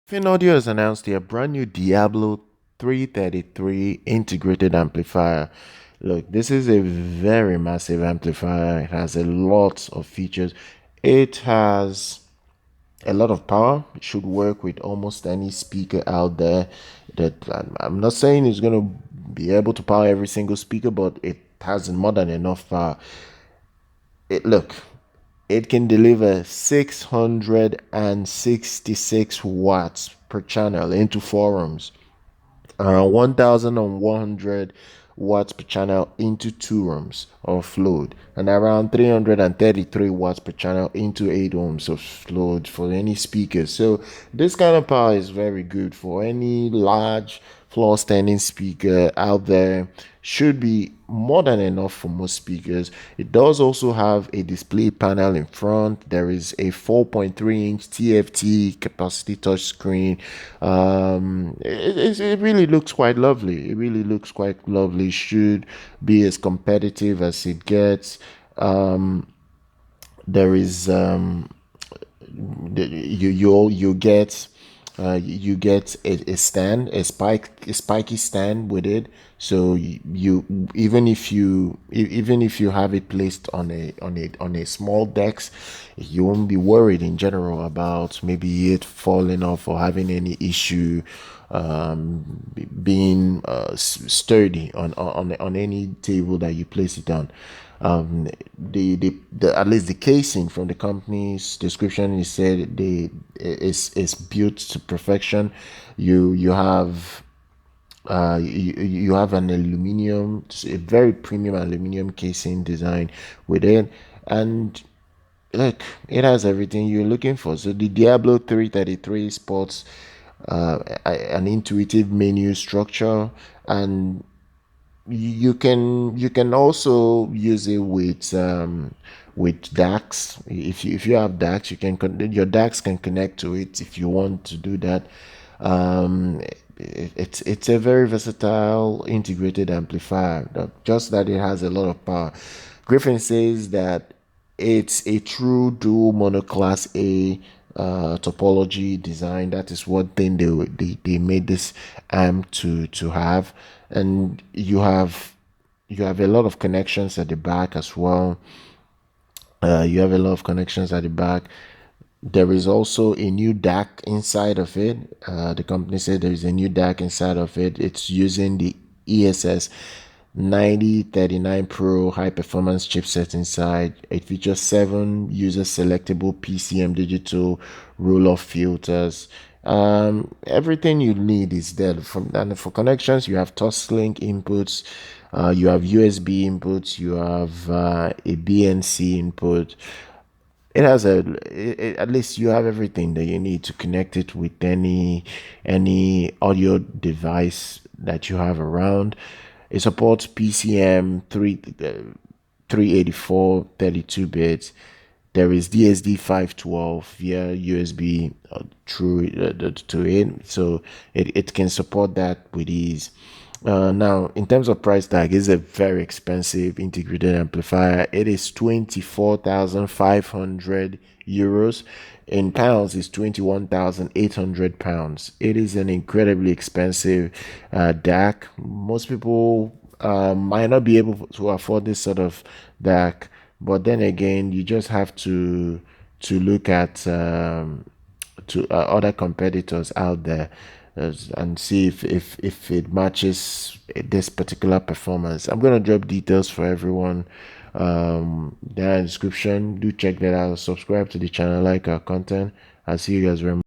Gryphon Audio has announced their brand new Diablo 333 integrated amplifier. Look, this is a very massive amplifier. It has a lot of features. It has a lot of power. It should work with almost any speaker out there. That I'm not saying it's going to be able to power every single speaker, but it has more than enough power. Look, it can deliver 666 watts per channel into forums, 1100 watts per channel into 2 ohms of load, and around 333 watts per channel into 8 ohms of load for any speakers. So this kind of power is very good for any large floor standing speaker out there. Should be more than enough for most speakers. It does also have a display panel in front. There is a 4.3-inch TFT capacity touchscreen. It really looks quite lovely. It really looks quite lovely. Should be as competitive as it gets. There is you get a stand, a spiky stand with it. So you even if you have it placed on a small desk, you won't be worried in general about maybe it falling off or having any issue being sturdy on any table that you place it on. The at least the casing from the company's description is said is built to perfection. You have you have an aluminum, a very premium aluminum casing design with it, and look, it has everything you're looking for. So the Diablo 333 sports an intuitive menu structure, and you can also use it with DACs. If you have DACs, you can your DACs can connect to it if you want to do that. It's a very versatile integrated amplifier. Just that it has a lot of power. Gryphon says that it's a true dual monoclass A topology design. That is one thing they made this amp to have. And you have a lot of connections at the back as well. You have a lot of connections at the back. There is also a new DAC inside of it. The company said there is a new DAC inside of it. It's using the ESS 9039 Pro high performance chipset inside. It features 7 user selectable PCM digital roll-off filters. Everything you need is there. And for connections, you have Toslink inputs, you have USB inputs, you have a BNC input. It has at least you have everything that you need to connect it with any audio device that you have around. It supports PCM 384 32 bits. There is DSD 512 via USB through to it, so it can support that with ease. Now, in terms of price tag, it's a very expensive integrated amplifier. It is 24,500 euros. In pounds, it's 21,800 pounds. It is an incredibly expensive DAC. Most people might not be able to afford this sort of DAC, but then again, you just have to look at other competitors out there and see if it matches this particular performance. I'm gonna drop details for everyone down in the description. Do check that out. Subscribe to the channel, like our content. I'll see you guys very much.